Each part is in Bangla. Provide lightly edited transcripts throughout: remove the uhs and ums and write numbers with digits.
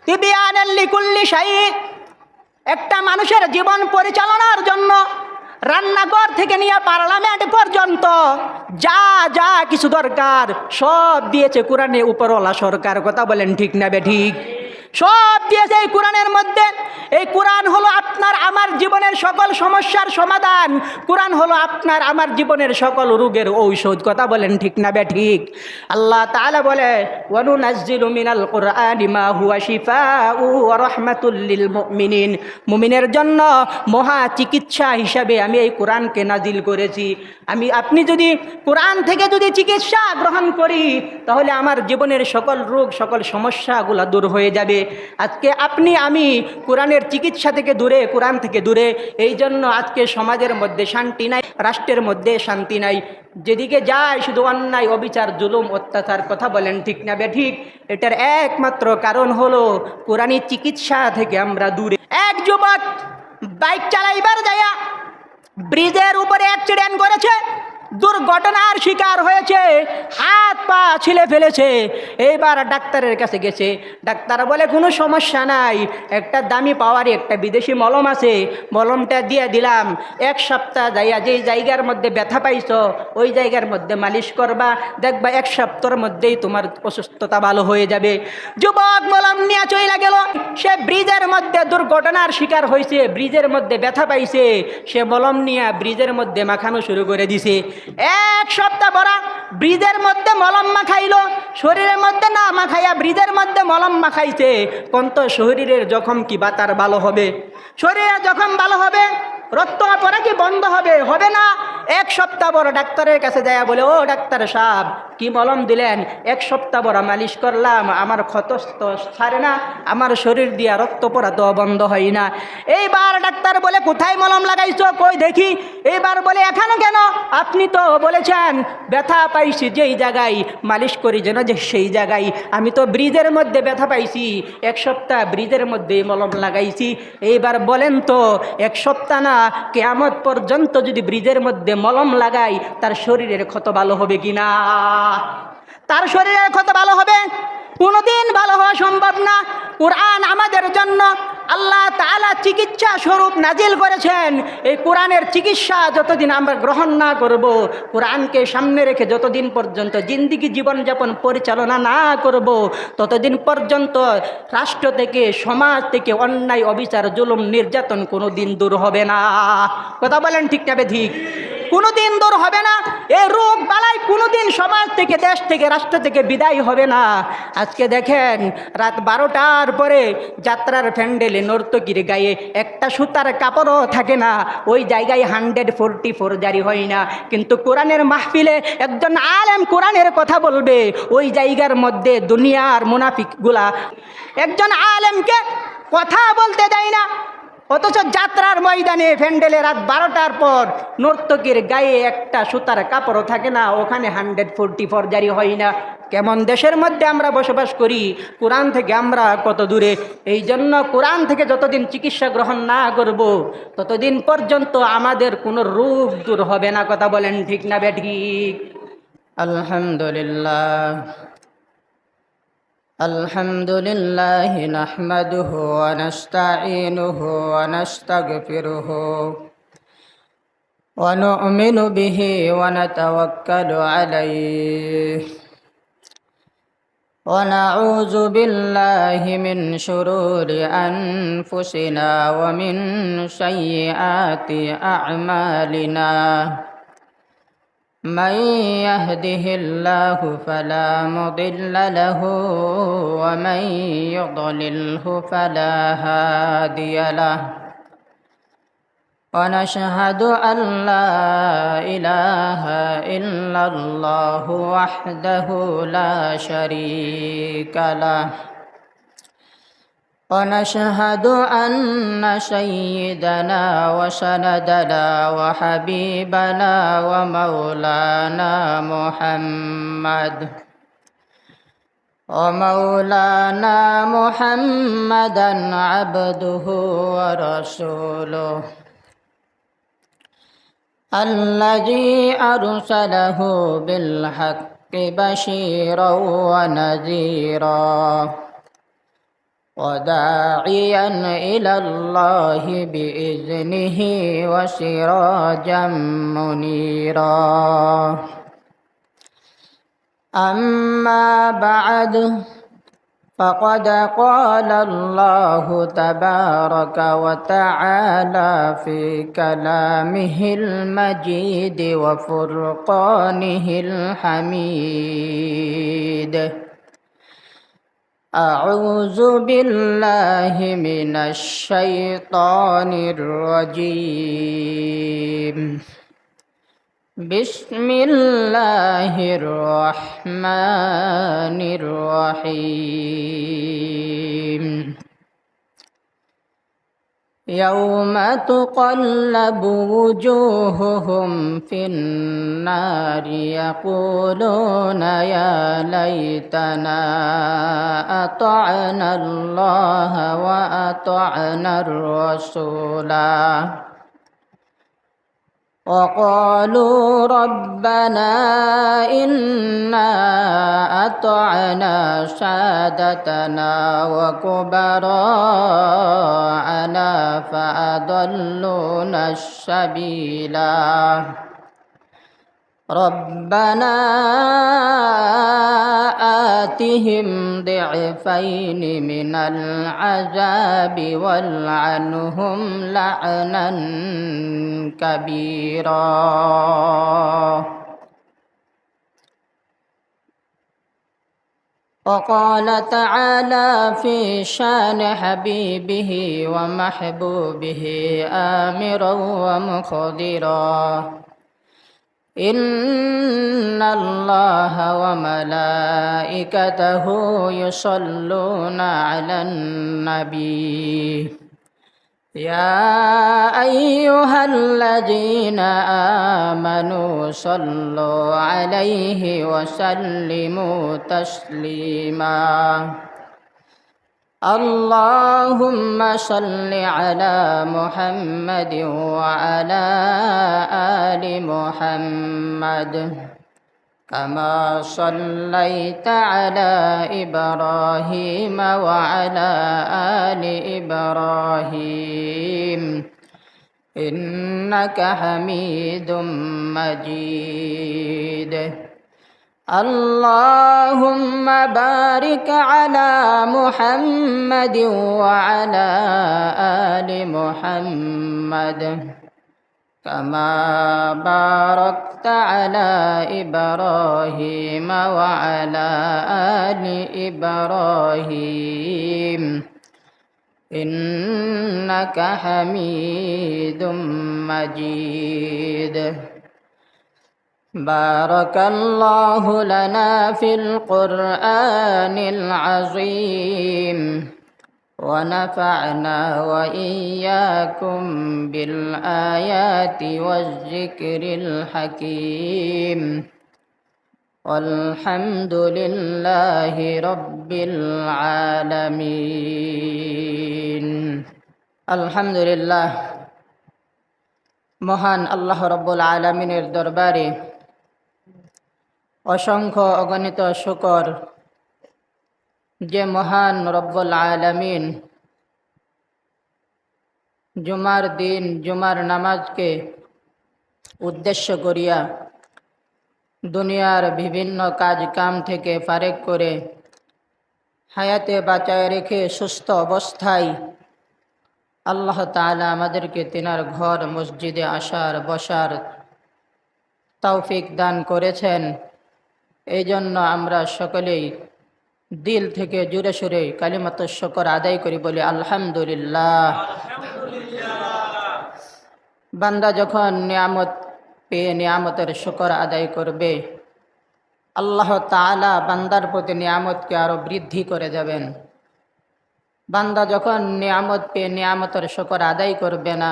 তিবিয়ানাল লিকুল্লি শাই। একটা মানুষের জীবন পরিচালনার জন্য রান্নাঘর থেকে নিয়ে পার্লামেন্ট পর্যন্ত যা যা কিছু দরকার সব দিয়েছে কোরআনে উপরওয়ালা সরকার। কথা বলেন ঠিক না বেঠিক? সব দিয়েছে এই কোরআনের মধ্যে। এই কোরআন হলো আপনার আমার জীবনের সকল সমস্যার সমাধান। কোরআন হলো আপনার আমার জীবনের সকল রোগের ঔষধ। কথা বলেন ঠিক না বেঠিক? আল্লাহ তাআলা বলে, ওয়ানুনাজ্জিলু মিনাল কুরআনি মা হুয়া শিফাউ ওয়া রাহমাতুল লিল মুমিনিন। মুমিনের জন্য মহা চিকিৎসা হিসাবে আমি এই কোরআনকে নাজিল করেছি। আপনি যদি কোরআন থেকে যদি চিকিৎসা গ্রহণ করি, তাহলে আমার জীবনের সকল রোগ সকল সমস্যাগুলো দূর হয়ে যাবে। আজকে আপনি আমি কোরআনের চিকিৎসা থেকে দূরে, কোরআন থেকে দূরে। এই জন্য আজকে সমাজের মধ্যে শান্তি নাই, রাষ্ট্রের মধ্যে শান্তি নাই। যেদিকে যায় শুধু অন্যায়, অবিচার, জুলুম, অত্যাচার। কথা বলেন ঠিক না বেঠিক? এটার একমাত্র কারণ হলো কোরআনী চিকিৎসা থেকে আমরা দূরে। এক যুবক বাইক চালাইবার যায়া ব্রিজের উপরে অ্যাক্সিডেন্ট করেছে, দুর্ঘটনার শিকার হয়েছে, হাত পা ছিলে ফেলেছে। এইবার ডাক্তারের কাছে গেছে। ডাক্তার বলে কোনো সমস্যা নাই, একটা দামি পাওয়ারি একটা বিদেশি মলম আছে, মলমটা দিয়ে দিলাম। 1 সপ্তাহ যাইয়া যেই জায়গার মধ্যে ব্যথা পাইছ ওই জায়গার মধ্যে মালিশ করবা, দেখবা 1 সপ্তাহের মধ্যেই তোমার অসুস্থতা ভালো হয়ে যাবে। যুবক মলম নিয়ে চলে গেল। সে ব্রিজের মধ্যে দুর্ঘটনার শিকার হয়েছে, ব্রিজের মধ্যে ব্যথা পাইছে, সে মলম নিয়ে ব্রিজের মধ্যে মাখানো শুরু করে দিছে। 1 সপ্তাহ ভরা ব্রিজের মধ্যে মলম মাখাইলো, শরীরের মধ্যে না মাখাইয়া ব্রিজের মধ্যে মলম মাখাইছে। কোন তো শরীরের জখম কি বা তার ভালো হবে? শরীরের জখম ভালো হবে, রক্ত পড়া কি বন্ধ হবে? হবে না। 1 সপ্তাহ বড় ডাক্তারের কাছে যায় বলে, ও ডাক্তার সাহেব কি মলম দিলেন? 1 সপ্তাহ বড় মালিশ করলাম, আমার ক্ষত ছাড়ে না, আমার শরীর দিয়া রক্ত পড়া তো বন্ধ হয় না। এইবার ডাক্তার বলে, কোথায় মলম লাগাইছো? কই দেখি। এইবার বলে, এখানে কেন? আপনি তো বলেছেন ব্যথা পাইছি যেই জায়গায় মালিশ করি যেন যে সেই জায়গায়। আমি তো ব্রিজের মধ্যে ব্যথা পাইছি, 1 সপ্তাহ ব্রিজের মধ্যে মলম লাগাইছি। এইবার বলেন তো 1 সপ্তাহ না কিয়ামত পর্যন্ত যদি ব্রিজের মধ্যে মলম লাগাই তার শরীরের ক্ষত ভালো হবে কিনা? তার শরীরের ক্ষত ভালো হবে? কোনোদিন ভালো হওয়া সম্ভব না। কোরআন আমাদের জন্য আল্লাহ তাআলা চিকিৎসা স্বরূপ নাজিল করেছেন। এই কোরআনের চিকিৎসা যতদিন আমরা গ্রহণ না করব, কোরআনকে সামনে রেখে যতদিন পর্যন্ত জিন্দিগি জীবনযাপন পরিচালনা না করব, ততদিন পর্যন্ত রাষ্ট্র থেকে, সমাজ থেকে অন্যায়, অবিচার, জুলুম, নির্যাতন কোনো দিন দূর হবে না। কথা বলেন ঠিক না বেঠিক? কোনোদিন দূর হবে না। এই রোগ বালাই কোনোদিন সমাজ থেকে, দেশ থেকে, রাষ্ট্র থেকে বিদায় হবে না। আজকে দেখেন রাত 12টার পরে যাত্রার প্যান্ডেলে নর্তকীর গায়ে একটা সুতার কাপড়ও থাকে না, ওই জায়গায় 144 জারি হয় না। কিন্তু কোরআনের মাহফিলে একজন আলেম কোরআনের কথা বলবে, ওই জায়গার মধ্যে দুনিয়ার মুনাফিকগুলা একজন আলেমকে কথা বলতে দেয় না। অথচ যাত্রার ময়দানে প্যান্ডেলে রাত 12টার পর নর্তকীর গায়ে একটা সুতার কাপড়ও থাকে না, ওখানে 144 জারি হয় না। কেমন দেশের মধ্যে আমরা বসবাস করি? কোরআন থেকে আমরা কত দূরে। এই জন্য কোরআন থেকে যতদিন চিকিৎসা গ্রহণ না করব, ততদিন পর্যন্ত আমাদের কোনো রোগ দূর হবে না। কথা বলেন ঠিক না বেঠিক? আলহামদুলিল্লাহ আলহামদুলিল্লাহ নাহমাদুহু ওয়া নাস্তাঈনুহু ওয়া নাস্তাগফিরুহু ওয়া নু'মিনু বিহি ওয়া নাতাওয়াক্কালু আলাইহি ওয়া নাউযু বিল্লাহি মিন শুরুরি আনফুসিনা ওয়া মিন সাইয়্যাতি আ'মালিনা। من يهده الله فلا مضل له ومن يضلله فلا هادي له ونشهد أن لا إله إلا الله وحده لا شريك له ونشهد أن سيدنا وسندنا وحبيبنا ومولانا محمدا عبده ورسوله الذي أرسله بالحق بشيرا ونذيرا وداعيا إلى الله بإذنه وسراجا منيرا. أما بعد، فقد قال الله تبارك وتعالى في كلامه المجيد وفرقانه الحميد: أعوذ بالله من الشيطان الرجيم. بسم الله الرحمن الرحيم. يوم تقلب وجوههم في النار يقولون يا ليتنا أطعنا الله وأطعنا الرسولا، وقالوا ربنا إنا أطعنا سادتنا وكبراءنا فأضلونا السبيلا، ربنا آتهم ضعفين من العذاب والعنهم لعنا كبيرا. وقال تعالى في شان حبيبه ومحبوبه آمرا ومخبرا: إن الله وملائكته يصلون على النبي يا أيها الذين آمنوا صلوا عليه وسلموا تسليما. اللهم صل على محمد وعلى آل محمد كما صليت على إبراهيم وعلى آل إبراهيم إنك حميد مجيد. اللهم بارك على محمد وعلى آل محمد كما باركت على إبراهيم وعلى آل إبراهيم إنك حميد مجيد. بارك الله لنا في القرآن العظيم ونفعنا وإياكم بالآيات والذكر الحكيم، والحمد لله رب العالمين। الحمد لله। মহান আল্লাহ রব্বুল আলামিনের দরবারে অসংখ্য অগণিত শুকর যে মহান রব্বুল আলামিন জুমার দিন জুমার নামাজকে উদ্দেশ্য করিয়া দুনিয়ার বিভিন্ন কাজ কাম থেকে ফারেক করে হায়াতে বাঁচায় রেখে সুস্থ অবস্থায় আল্লাহ তাআলা আমাদেরকে তিনার ঘর মসজিদে আসার বসার তৌফিক দান করেছেন। এই জন্য আমরা সকলেই দিল থেকে জুড়ে সুরে কালিমাতুশ শুকর আদায় করি, বলি আলহামদুলিল্লাহ। বান্দা যখন নিয়ামত পেয়ে নিয়ামতের শুকর আদায় করবে, আল্লাহ তাআলা বান্দার প্রতি নিয়ামতকে আরো বৃদ্ধি করে যাবেন। বান্দা যখন নিয়ামত পেয়ে নিয়ামতের শুকর আদায় করবে না,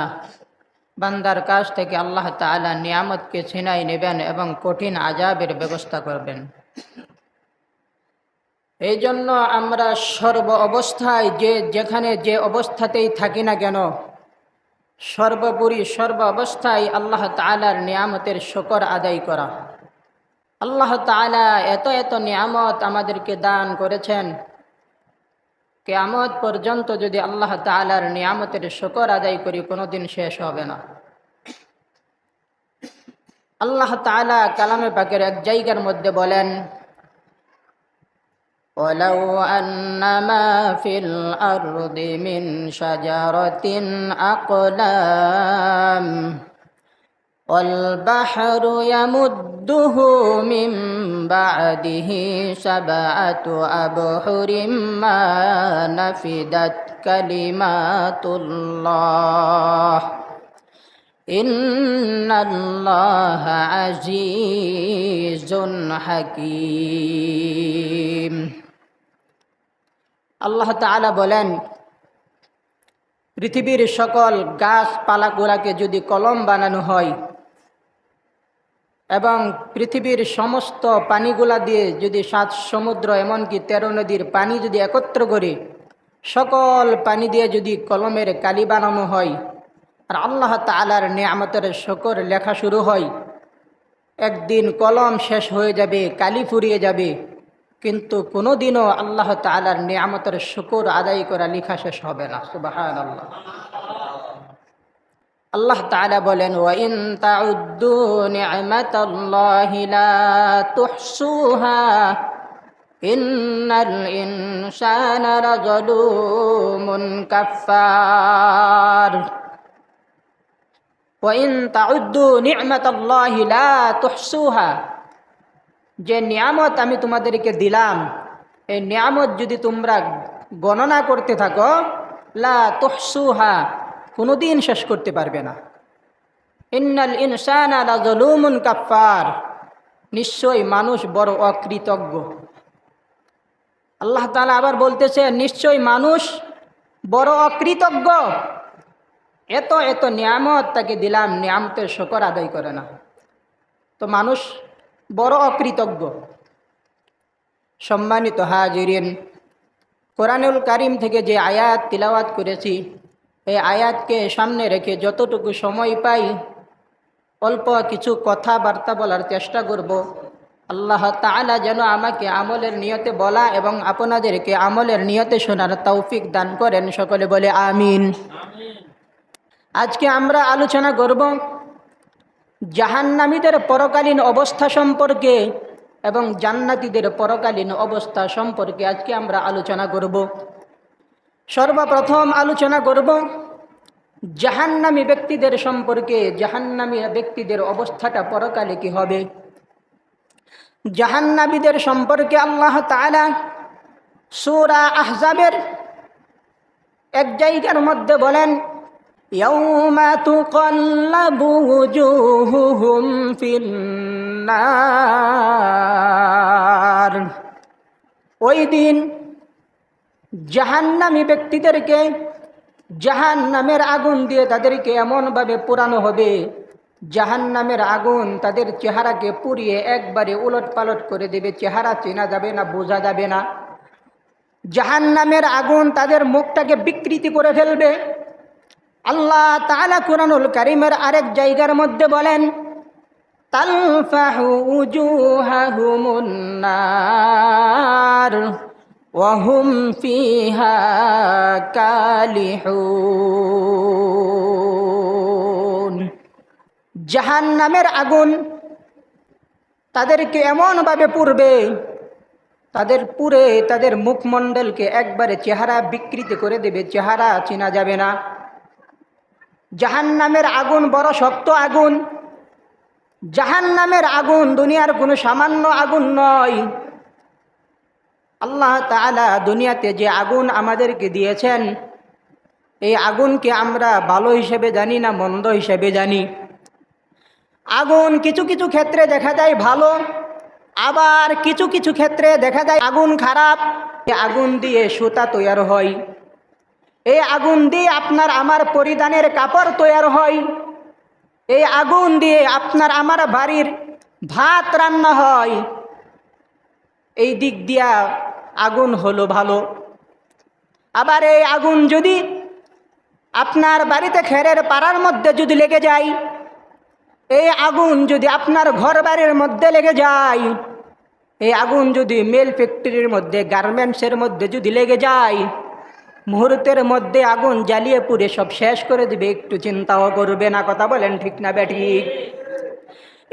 বান্দার কাছ থেকে আল্লাহ তাআলা নিয়ামতকে ছিনাই নেবেন এবং কঠিন আযাবের ব্যবস্থা করবেন। এই জন্য আমরা সর্ব অবস্থায় যেখানে যে অবস্থাতেই থাকি না কেন, সর্বোপরি সর্ব অবস্থায় আল্লাহ তাআলার নিয়ামতের শুকর আদায় করা। আল্লাহ তাআলা এত এত নিয়ামত আমাদেরকে দান করেছেন, কিয়ামত পর্যন্ত যদি আল্লাহ তাআলার নিয়ামতের শুকর আদায় করি কোনোদিন শেষ হবে না। আল্লাহ তাআলা কালামে পাকের এক জায়গার মধ্যে বলেন, ওয়ালাউ আন্না মা ফিল আরদি মিন শাজারাতিন আকলাম ওয়াল বাহরু ইয়ামুদ্দুহু মিন বা'দিহি সাবআতু আবহুরিম মা নাফিদাত কালিমাতুল্লাহ ইন্নাল্লাহা আজিজুন হাকীম। আল্লাহ তাআলা বলেন, পৃথিবীর সকল গাছপালাগুলাকে যদি কলম বানানো হয় এবং পৃথিবীর সমস্ত পানিগুলা দিয়ে যদি 7 সমুদ্র এমনকি 13 নদীর পানি যদি একত্র করে সকল পানি দিয়ে যদি কলমের কালি বানানো হয় আর আল্লাহ তাআলার নিয়ামতের শুকর লেখা শুরু হয়, একদিন কলম শেষ হয়ে যাবে, কালি ফুরিয়ে যাবে, কিন্তু কোনোদিনও আল্লাহ তাআলার নিয়ামতের শুকর আদায় করা লেখা শেষ হবে না। সুবহানাল্লাহ। আল্লাহ তাআলা বলেন, ওয়া ইন তাউদ্দু নি'মাতাল্লাহি লা তুহসুহা ইন্নাল ইনসানা লাযালুমুন কাফফার। ওয়া ইন তাউদ্দু নি'মাতাল্লাহি লা তুহসুহা, যে নিয়ামত আমি তোমাদেরকে দিলাম এই নিয়ামত যদি তোমরা গণনা করতে থাকো, লা তুহসুহা, কোনোদিন শেষ করতে পারবে না। ইন্নাল ইনসানা লাযালুমুন কাফফার, নিশ্চয়ই মানুষ বড় অকৃতজ্ঞ। আল্লাহ তাআলা আবার বলতেছে, নিশ্চয়ই মানুষ বড় অকৃতজ্ঞ। এত এত নিয়ামত তাকে দিলাম, নিয়ামতের শুকর আদায় করে না, তো মানুষ বড় অকৃতজ্ঞ। সম্মানিত হাজিরিন, কোরআনুল কারীম থেকে যে আয়াত তিলাওয়াত করেছি এই আয়াতকে সামনে রেখে যতটুকু সময় পাই অল্প কিছু কথাবার্তা বলার চেষ্টা করব। আল্লাহ তাআলা যেন আমাকে আমলের নিয়তে বলা এবং আপনাদেরকে আমলের নিয়তে শোনার তৌফিক দান করেন। সকলে বলে আমিন। আজকে আমরা আলোচনা করব জাহান্নামীদের পরকালীন অবস্থা সম্পর্কে এবং জান্নাতীদের পরকালীন অবস্থা সম্পর্কে আজকে আমরা আলোচনা করব। সর্বপ্রথম আলোচনা করব জাহান্নামী ব্যক্তিদের সম্পর্কে। জাহান্নামী ব্যক্তিদের অবস্থাটা পরকালে কি হবে। জাহান্নামীদের সম্পর্কে আল্লাহ তাআলা সূরা আহজাবের এক জায়গার মধ্যে বলেন, ইয়াউমা তুকাল্লাবু ওয়ুজুহুহুম ফিন্নার, ওই দিন জাহান্নামী ব্যক্তিদেরকে জাহান্নামের আগুন দিয়ে তাদেরকে এমনভাবে পোড়ানো হবে, জাহান্নামের আগুন তাদের চেহারাকে পুড়িয়ে একবারে উলটপালট করে দেবে, চেহারা চেনা যাবে না, বোঝা যাবে না। জাহান্নামের আগুন তাদের মুখটাকে বিকৃতি করে ফেলবে। আল্লাহ তাআলা কুরআনুল কারীমের আরেক জায়গার মধ্যে বলেন, তালফাহু উজুহাহুমুন নার ওয়া হুম ফিহা কালিহুন। জাহান্নামের আগুন তাদেরকে এমনভাবে পুড়বে, তাদের মুখমণ্ডলকে একবারে চেহারা বিকৃতি করে দেবে, চেহারা চেনা যাবে না। জাহান্নামের আগুন বড় শক্ত আগুন। জাহান্নামের আগুন দুনিয়ার কোনো সামান্য আগুন নয়। আল্লাহ তাআলা দুনিয়াতে যে আগুন আমাদেরকে দিয়েছেন এই আগুনকে আমরা ভালো হিসেবে জানি না মন্দ হিসেবে জানি। আগুন কিছু কিছু ক্ষেত্রে দেখা যায় ভালো, আবার কিছু কিছু ক্ষেত্রে দেখা যায় আগুন খারাপ। এই আগুন দিয়ে সুতা তৈরি হয়, এই আগুন দিয়ে আপনার আমার পরিধানের কাপড় তৈরি হয়, এই আগুন দিয়ে আপনার আমার বাড়ির ভাত রান্না হয়। এই দিক দিয়া আগুন হলো ভালো। আবার এই আগুন যদি আপনার বাড়িতে খেরের পাড়ার মধ্যে যদি লেগে যায়, এই আগুন যদি আপনার ঘর বাড়ির মধ্যে লেগে যায়, এই আগুন যদি মিল ফ্যাক্টরির মধ্যে গার্মেন্টসের মধ্যে যদি লেগে যায়, মুহূর্তের মধ্যে আগুন জ্বালিয়ে পুড়ে সব শেষ করে দিবে, একটু চিন্তাও করবে না। কথা বলেন ঠিক না বেঠিক?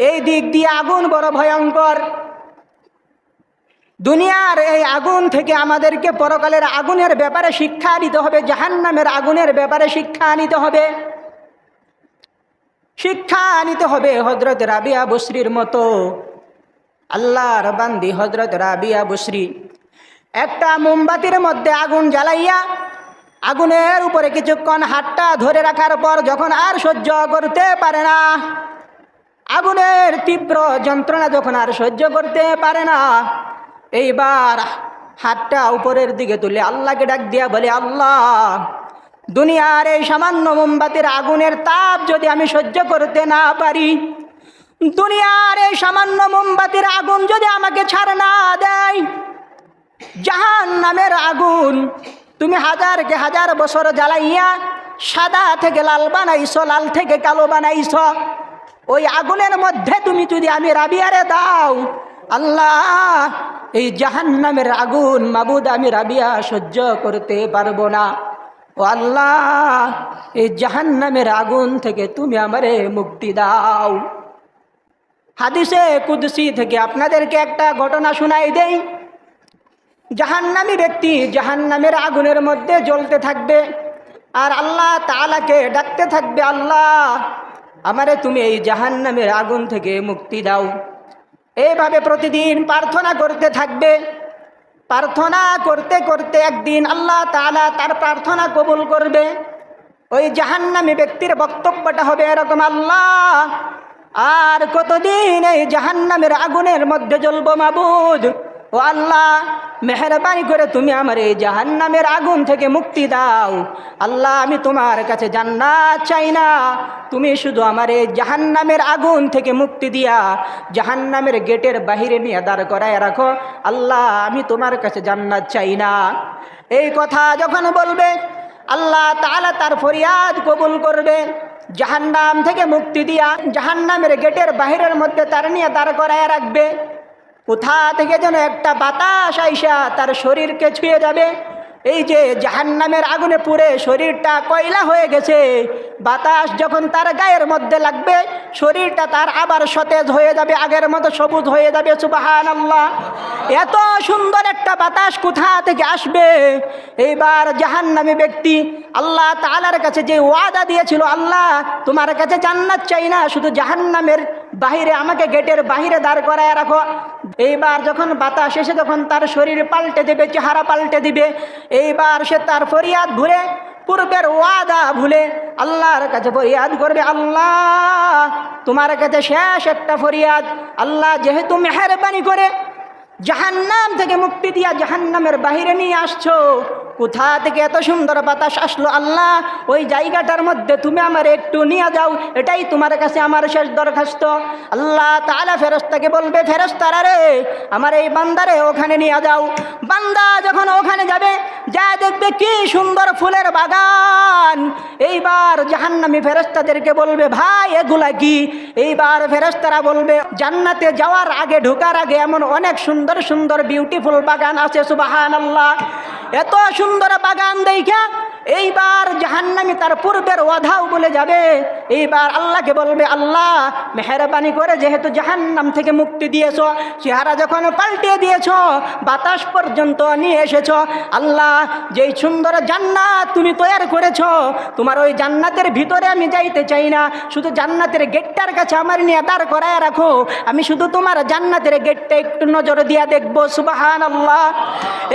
এই দিক দিয়ে আগুন বড় ভয়ঙ্কর। দুনিয়ার এই আগুন থেকে আমাদেরকে পরকালের আগুনের ব্যাপারে শিক্ষা নিতে হবে, জাহান্নামের আগুনের ব্যাপারে শিক্ষা নিতে হবে। শিক্ষা নিতে হবে হযরত রাবিয়া বসরির মতো। আল্লাহর বান্দি হযরত রাবিয়া বসরি একটা মোমবাতির মধ্যে আগুন জ্বালাইয়া আগুনের উপরে কিছুক্ষণ হাতটা ধরে রাখার পর যখন আর সহ্য করতে পারে না, আগুনের তীব্র যন্ত্রণা যখন আর সহ্য করতে পারে না, এইবার হাতটা উপরের দিকে তুলে আল্লাহকে ডাক দিয়া বলে, আল্লাহ, দুনিয়ার এই সামান্য মোমবাতির আগুনের তাপ যদি আমি সহ্য করতে না পারি, দুনিয়ার এই সামান্য মোমবাতির আগুন যদি আমাকে ছাড় না দেয়, জাহান্নামের আগুন তুমি হাজারকে হাজার বছর জ্বালাইয়া সাদা থেকে লাল বানাইছ, লাল থেকে কালো বানাইছ, ওই আগুনের মধ্যে তুমি যদি আমি রাবিয়ারে দাও, আল্লাহ, এই জাহান্নামের আগুন মাবুদ আমি রাবিয়া সহ্য করতে পারবো না। ও আল্লাহ, এই জাহান্নামের আগুন থেকে তুমি আমারে মুক্তি দাও। হাদিসে কুদসি থেকে আপনাদেরকে একটা ঘটনা শোনাই দেই। জাহান্নামী ব্যক্তি জাহান্নামের আগুনের মধ্যে জ্বলতে থাকবে আর আল্লাহ তাআলাকে ডাকতে থাকবে, আল্লাহ, আমারে তুমি এই জাহান্নামের আগুন থেকে মুক্তি দাও। এইভাবে প্রতিদিন প্রার্থনা করতে থাকবে। প্রার্থনা করতে করতে একদিন আল্লাহ তাআলা তার প্রার্থনা কবুল করবে। ওই জাহান্নামী ব্যক্তির বক্তব্যটা হবে এরকম, আল্লাহ, আর কতদিন এই জাহান্নামের আগুনের মধ্যে জ্বলবো মাবুদ? ও আল্লাহ, মেহেরবানি করে তুমি আমার এই জাহান্নামের আগুন থেকে মুক্তি দাও। আল্লাহ, আমি তোমার কাছে জান্নাত চাই না, তুমি শুধু আমার এই জাহান্নামের আগুন থেকে মুক্তি দিয়া জাহান্নামের গেটের বাহিরে নিয়ে দাঁড় করায় রাখো। আল্লাহ, আমি তোমার কাছে জান্নাত চাই না। এই কথা যখন বলবে, আল্লাহ তাআলা তার ফরিয়াদ কবুল করবে। জাহান্নাম থেকে মুক্তি দিয়া জাহান্নামের গেটের বাহিরের মধ্যে তার নিয়ে দাঁড় করায় রাখবে। কোথা থেকে যেন একটা বাতাস আইসা তার শরীরকে ছুঁয়ে যাবে। এই যে জাহান্নামের আগুনে পুড়ে শরীরটা কয়লা হয়ে গেছে, বাতাস যখন তার গায়ের মধ্যে লাগবে, শরীরটা তার আবার সতেজ হয়ে যাবে, আগের মতো সবুজ হয়ে যাবে। সুবহানাল্লাহ! এত সুন্দর একটা বাতাস কোথা থেকে আসবে? এইবার জাহান্নামী ব্যক্তি আল্লাহ তাআলার কাছে যে ওয়াদা দিয়েছিল, আল্লাহ, তোমার কাছে জান্নাত চাই না, শুধু জাহান্নামের বাহিরে আমাকে গেটের বাহিরে দাঁড় করায় রাখো। এইবার যখন বাতাস এসে যখন তার শরীর পাল্টে দেবে, চেহারা পাল্টে দিবে, এইবার সে তার ফরিয়াদ ভুলে, পূর্বের ওয়াদা ভুলে আল্লাহর কাছে ফরিয়াদ করবে, আল্লাহ, তোমার কাছে শেষ একটা ফরিয়াদ, আল্লাহ, যেহেতু মেহেরবানি করে জাহান্নাম থেকে মুক্তি দিয়া জাহান্নামের বাহিরে নিয়ে আসছো, কোথা থেকে এত সুন্দর বাতাস আসলো, আল্লাহ, ওই জায়গাটার মধ্যে তুমি আমার একটু নিয়ে যাও, এটাই তোমার কাছে আমার শেষ দরখাস্ত। আল্লাহ তাআলা ফেরেশতাকে বলবে, ফেরেশতারা রে, আমার এই বান্দারে ওখানে নিয়ে যাও। বান্দা যখন ওখানে যাবে, যা দেখবে কি সুন্দর ফুলের বাগান। এইবার জাহান্নামী ফেরেশতাদেরকে বলবে, ভাই, এগুলা কি? এইবার ফেরেশতারা বলবে, জান্নাতে যাওয়ার আগে, ঢোকার আগে এমন অনেক সুন্দর সুন্দর বিউটিফুল বাগান আছে। সুবহানাল্লাহ! এত সুন্দর বাগান দেখা এইবার জাহান্নামী তার পূর্বের ওয়াদাও বলে যাবে। এইবার আল্লাহকে বলবে, আল্লাহ, মেহেরবানি করে যেহেতু জাহান্নাম থেকে মুক্তি দিয়েছ, চেহারা যখন পাল্টে দিয়েছ, বাতাস পর্যন্ত নিয়ে এসেছ, আল্লাহ, যেই সুন্দর জান্নাত তুমি তৈরি করেছ, তোমার ওই জান্নাতের ভিতরে আমি যাইতে চাই না, শুধু জান্নাতের গেটটার কাছে আমার নিয়ে দাঁড় করায় রাখো, আমি শুধু তোমার জান্নাতের গেটটা একটু নজর দিয়া দেখবো। সুবহানাল্লাহ!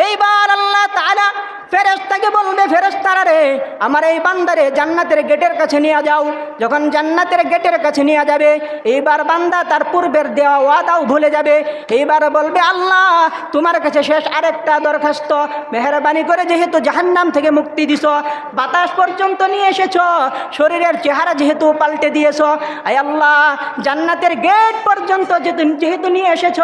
এইবার আল্লাহ তাআলা ফেরেশতাকে বলবে, ফেরেশতারা রে, আমার এই বান্দারে জান্নাতের গেটের কাছে নিয়ে যাও। যখন জান্নাতের গেটের কাছে নিয়ে যাবে, এইবার বান্দা তার পূর্বের দেওয়া ওয়াদাও ভুলে যাবে। এইবার বলবে, আল্লাহ, তোমার কাছে শেষ আরেকটা দরখাস্ত, মেহেরবানি করে যেহেতু জাহান্নাম থেকে মুক্তি দিছ, বাতাস পর্যন্ত নিয়ে এসেছ, শরীরের চেহারা যেহেতু পাল্টে দিয়েছ, আয় আল্লাহ, জান্নাতের গেট পর্যন্ত যেহেতু নিয়ে এসেছ,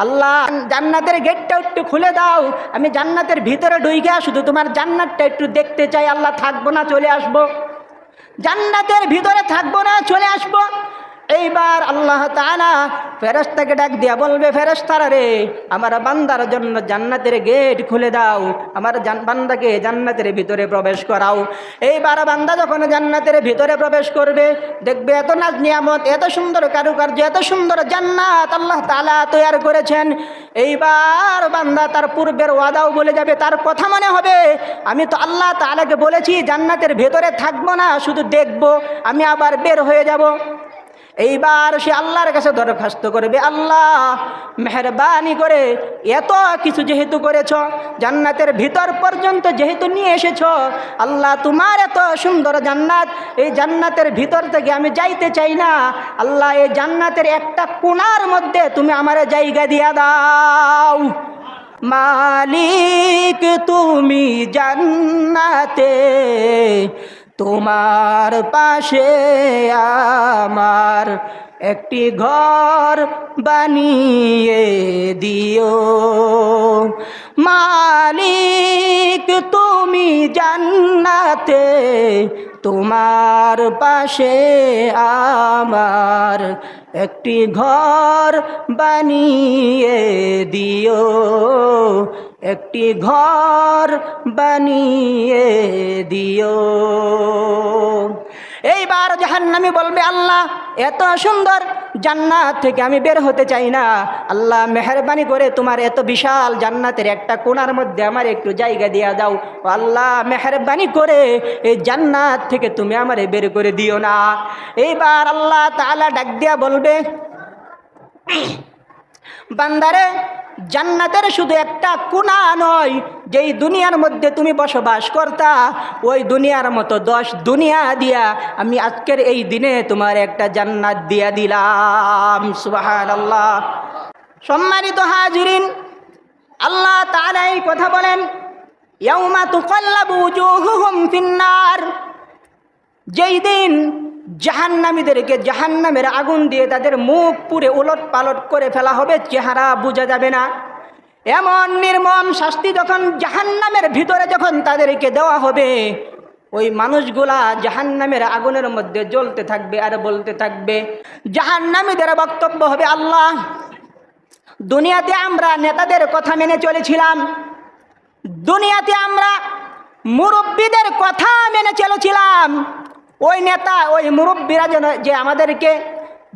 আল্লাহ, জান্নাতের গেটটা একটু খুলে দাও, আমি জান্নাতের ভিতরে ঢুইকা শুধু তোমার জান্নাতটা একটু দেখতে চাই। আল্লাহ, থাকবো না, চলে আসবো, জান্নাতের ভিতরে থাকবো না, চলে আসবো। এইবার আল্লাহ তাআলা ফেরেশতাকে ডাক দিয়া বলবে, ফেরেশতারা রে, আমার বান্দার জন্য জান্নাতের গেট খুলে দাও, আমার বান্দাকে জান্নাতের ভিতরে প্রবেশ করাও। এইবার বান্দা যখন জান্নাতের ভিতরে প্রবেশ করবে, দেখবে এত নাজ নিয়ামত, এত সুন্দর কারুকার্য, এত সুন্দর জান্নাত আল্লাহ তাআলা তৈরি করেছেন। এইবার বান্দা তার পূর্বের ওয়াদাও বলে যাবে, তার কথা মনে হবে, আমি তো আল্লাহ তাআলাকে বলেছি জান্নাতের ভেতরে থাকবো না, শুধু দেখবো, আমি আবার বের হয়ে যাব। এইবার সে আল্লাহর কাছে দরখাস্ত করবে, আল্লাহ মেহেরবানি করে এত কিছু যেহেতু করেছ, জান্নাতের ভিতর পর্যন্ত যেহেতু নিয়ে এসেছ, আল্লাহ তোমার এত সুন্দর জান্নাত, এই জান্নাতের ভিতর থেকে আমি যাইতে চাই না, আল্লাহ এই জান্নাতের একটা কোণার মধ্যে তুমি আমার জায়গা দিয়া দাও। মালিক তুমি জান্নাতে, তোমার পাশে আমার একটি ঘর বানিয়ে দিও। মালিক তুমি জান্নাতে, তোমার পাশে আমার একটি ঘর বানিয়ে দিও, একটি ঘর বানিয়ে দিও। এইবার জাহান্নামী বলবে, আল্লাহ এত সুন্দর জান্নাত থেকে আমি বের হতে চাই না, আল্লাহ মেহেরবানি করে তোমার এত বিশাল জান্নাতের একটা কোণার মধ্যে আমার একটু জায়গা দিয়া দাও। আল্লাহ মেহেরবানি করে এই জান্নাত থেকে তুমি আমারে বের করে দিও না। এইবার আল্লাহ তাআলা ডাক দিয়া বলবে, বান্দারে, জান্নাতের শুধু একটা কোণা নয়, যেই দুনিয়ার মধ্যে তুমি বসবাস করতা, ওই দুনিয়ার মতো 10 দুনিয়া দিয়া আমি আজকের এই দিনে তোমার একটা জান্নাত দিয়া দিলাম। সুবহানাল্লাহ। সম্মানিত হাজিরিন, আল্লাহ তাআলা এই কথা বলেন, ইয়াউমা তুকাল্লাবু উজুহুহুম ফিন্নার, যেই দিন জাহান্নামীদেরকে জাহান্নামের আগুন দিয়ে তাদের মুখ পুড়ে উলট পালট করে ফেলা হবে, চেহারা বোঝা যাবে না। এমন নির্মম শাস্তি যখন জাহান্নামের ভিতরে যখন তাদেরকে দেওয়া হবে, ওই মানুষগুলা জাহান্নামের আগুনের মধ্যে জ্বলতে থাকবে আর বলতে থাকবে। জাহান্নামীদের বক্তব্য হবে, আল্লাহ দুনিয়াতে আমরা নেতাদের কথা মেনে চলেছিলাম, দুনিয়াতে আমরা মুরব্বীদের কথা মেনে চলেছিলাম, ওই নেতা ওই মুরব্বীরা যেন যে আমাদেরকে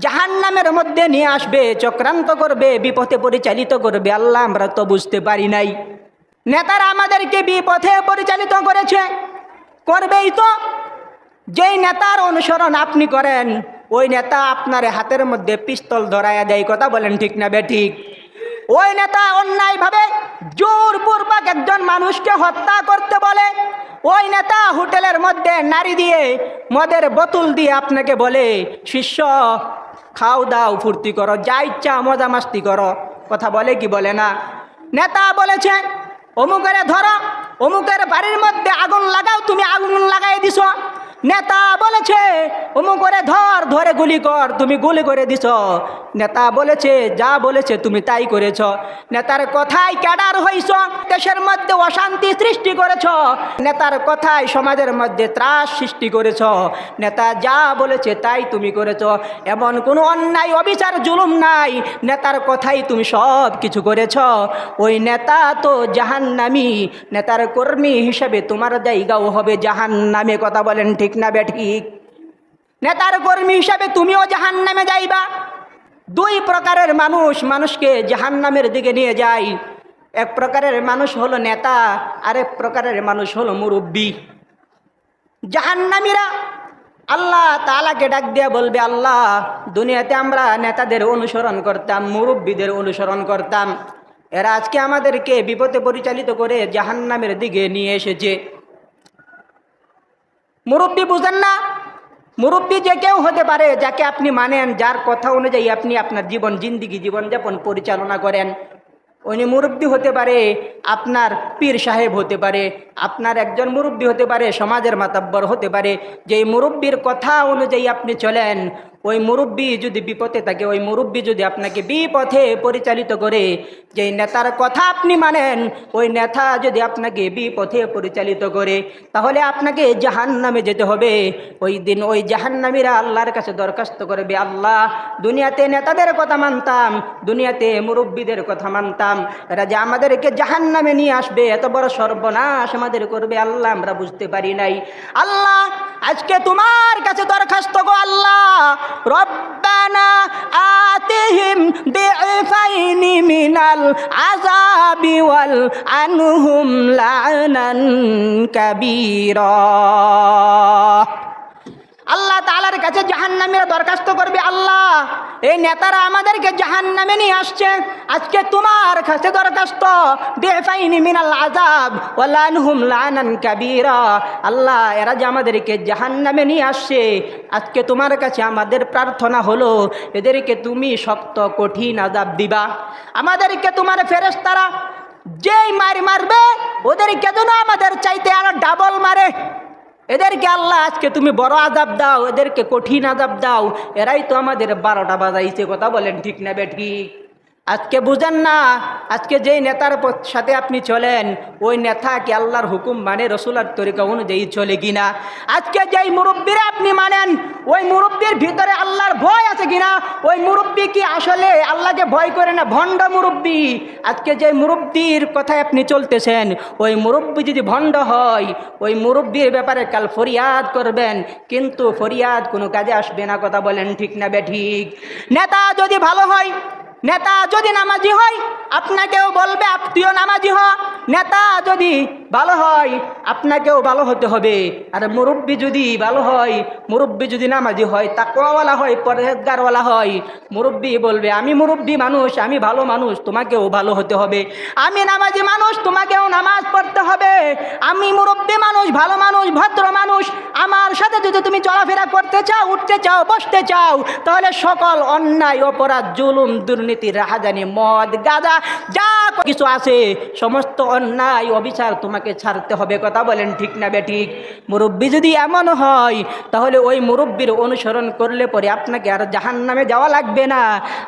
জাহান্নামের মধ্যে নিয়ে আসবে, চক্রান্ত করবে, বিপথে পরিচালিত করবে, আল্লাহ আমরা তো বুঝতে পারি নাই। নেতারা আমাদেরকে বিপথে পরিচালিত করেছে, করবেই তো। যেই নেতার অনুসরণ আপনি করেন, ওই নেতা আপনার হাতের মধ্যে পিস্তল ধরায়া দেয়, কথা বলেন ঠিক না বেঠিক? ওই নেতা অন্যায়ভাবে জোরপূর্বক একজন মানুষকে হত্যা করতে বলে, ওই নেতা হোটেলের মধ্যে নারী দিয়ে মদের বোতল দিয়ে আপনাকে বলে, শিষ্য খাও দাও ফুর্তি করো, যা ইচ্ছা মজা মাস্তি করো, কথা বলে কি বলে না? নেতা বলেছে অমুকের ধরো, অমুকের বাড়ির মধ্যে আগুন লাগাও, তুমি আগুন লাগাই দিছ। নেতা বলেছে অমুকরে ধর, ধরে গুলি কর, তুমি গুলি করে দিছ। নেতা বলেছে যা বলেছে তুমি তাই করেছ। নেতার কথায় ক্যাডার হইছ, দেশের মধ্যে অশান্তি সৃষ্টি করেছ, নেতার কথায় সমাজের মধ্যে ত্রাস সৃষ্টি করেছ। নেতা যা বলেছে তাই তুমি করেছ, এমন কোনো অন্যায় অবিচার জুলুম নাই, নেতার কথাই তুমি সব কিছু করেছ। ওই নেতা তো জাহান্নামী, নেতার কর্মী হিসেবে তোমার জায়গাও হবে জাহান্নামে, কথা বলেন ঠিক না বেঠিক? নেতার কর্মী হিসাবে তুমিও জাহান্নামে যাইবা। দুই প্রকারের মানুষ মানুষকে জাহান্নামের দিকে নিয়ে যায়। এক প্রকারের মানুষ হলো নেতা, আরেক প্রকারের মানুষ হলো মুরব্বী। জাহান্নামীরা আল্লাহ তাআলাকে ডাক দিয়ে বলবে, আল্লাহ দুনিয়াতে আমরা নেতাদের অনুসরণ করতাম, মুরব্বীদের অনুসরণ করতাম, এরা আজকে আমাদেরকে বিপদে পরিচালিত করে জাহান্নামের দিকে নিয়ে এসেছে। মুরব্বী বুঝেন না? মুরব্বী যে কেউ হতে পারে, যাকে আপনি মানেন, যার কথা অনুযায়ী আপনি আপনার জীবনযাপন পরিচালনা করেন। উনি মুরব্বী হতে পারে, আপনার পীর সাহেব হতে পারে, আপনার একজন মুরব্বী হতে পারে, সমাজের মাতাব্বর হতে পারে। যেই মুরব্বীর কথা অনুযায়ী আপনি চলেন, ওই মুরব্বি যদি বিপদে থাকে, ওই মুরব্বি যদি আপনাকে বিপথে পরিচালিত করে, যেই নেতার কথা আপনি মানেন ওই নেতা যদি আপনাকে বিপথে পরিচালিত করে, তাহলে আপনাকে জাহান্নামে যেতে হবে। ওই দিন ওই জাহান্নামীরা আল্লাহর কাছে দরখাস্ত করবে, আল্লাহ দুনিয়াতে নেতাদের কথা মানতাম, দুনিয়াতে মুরব্বীদের কথা মানতাম, এরা যে আমাদেরকে জাহান্নামে নিয়ে আসবে, এত বড় সর্বনাশ আমাদের করবে, আল্লাহ আমরা বুঝতে পারি নাই। আল্লাহ আজকে তোমার কাছে দরখাস্ত গো আল্লাহ, রব্বানা আতিহিম বিইফাইনি মিনাল আযাবি ওয়াল আনহুম লা'নান কাবীরা। আল্লাহ তাআলার কাছে জাহান্নামীরা দরখাস্ত করবে, আল্লাহ এই নেতারা আমাদেরকে জাহান্নামে নিয়ে আসছে, আজকে তোমার কাছে দরখাস্ত বিইফাইনি মিনাল আযাব ওয়া লা'নহুম লা'নান কাবীরা। আল্লাহ এরা যে আমাদেরকে জাহান্নামে নিয়ে আসছে, আজকে তোমার কাছে আমাদের প্রার্থনা হলো এদেরকে তুমি শক্ত কঠিন আযাব দিবা। আমাদেরকে তোমার ফেরেশতারা যেই মারবে ওদেরকে যেন আমাদের চাইতে আরো ডাবল মারে। এদেরকে আল্লাহ আজকে তুমি বড় আযাব দাও, এদেরকে কঠিন আযাব দাও। এরাই তো আমাদের 12টা বাজাইছে, কথা বলেন ঠিক না বেঠিক? আজকে বুঝেন না, আজকে যেই নেতার সাথে আপনি চলেন ওই নেতা কি আল্লাহর হুকুম মানে, রসুলার তরিকা অনুযায়ী চলে কিনা? আজকে যেই মুরব্বীরা আপনি মানেন ওই মুরব্বীর ভিতরে আল্লাহর ভয় আছে কিনা? ওই মুরব্বী কি আসলে আল্লাহকে ভয় করে না ভণ্ড মুরব্বী? আজকে যে মুরব্বীর কথায় আপনি চলতেছেন ওই মুরব্বী যদি ভণ্ড হয়, ওই মুরব্বীর ব্যাপারে কাল ফরিয়াদ করবেন, কিন্তু ফরিয়াদ কোনো কাজে আসবে না, কথা বলেন ঠিক না বেঠিক? নেতা যদি ভালো হয়, নেতা যদি নামাজি হয় আপনাকেও বলবে আপনিও নামাজি হ। নেতা যদি ভালো হয় আপনাকেও ভালো হতে হবে। আর মুরব্বী যদি ভালো হয়, মুরব্বী যদি নামাজি হয়, তাকওয়াওয়ালা হয়, পরহেজগারওয়ালা হয়, মুরব্বী বলবে আমি মুরব্বী মানুষ, আমি ভালো মানুষ, তোমাকেও ভালো হতে হবে। আমি নামাজি মানুষ, তোমাকেও নামাজ পড়তে হবে। আমি মুরব্বী মানুষ, ভালো মানুষ, ভদ্র মানুষ, আমার সাথে যদি তুমি চলাফেরা করতে চাও, উঠতে চাও, বসতে চাও, তাহলে সকল অন্যায় অপরাধ জুলুম দুর্নীতি রাহাজানি মদ গাঁজা যা কিছু আছে সমস্ত অন্যায় অবিচার তোমাকে ছাড়তে হবে, কথা বলেন ঠিক না বেঠিক? মুরব্বী যদি এমন হয় তাহলে ওই মুরব্বীর অনুসরণ করলে পরে আপনাকে আর জাহান্নামে যাওয়া লাগবে না।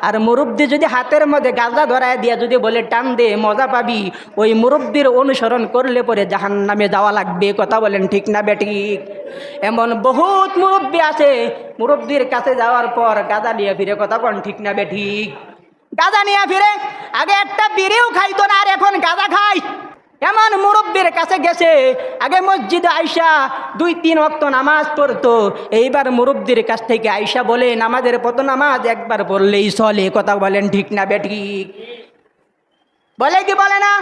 আর মুরব্বী যদি হাতের মধ্যে গাঁজা ধরায় দিয়া যদি বলে টান দে মজা পাবি, ওই মুরব্বীর অনুসরণ করলে পরে জাহান্নামে যাওয়া লাগবে, কথা বলেন ঠিক না বেঠিক? এমন বহুত মুরব্বী আছে, মুরব্বীর কাছে যাওয়ার পর গাঁজা নিয়ে ফিরে, কথা বলেন ঠিক না বেঠিক? গাঁজা নিয়ে ফিরে, আগে একটা বিড়িও খাইতো না আর এখন গাঁজা খায়। এমন মুরব্বীর কাছে গেছে, আগে মসজিদে আইসা 2-3 ওয়াক্ত নামাজ পড়তো, এইবার মুরব্বীর কাছ থেকে আইসা বলে নামাজের পত নামাজ একবার পড়লেই চলে, কথা বলেন ঠিক না বেঠিক? বলে কি বলে না?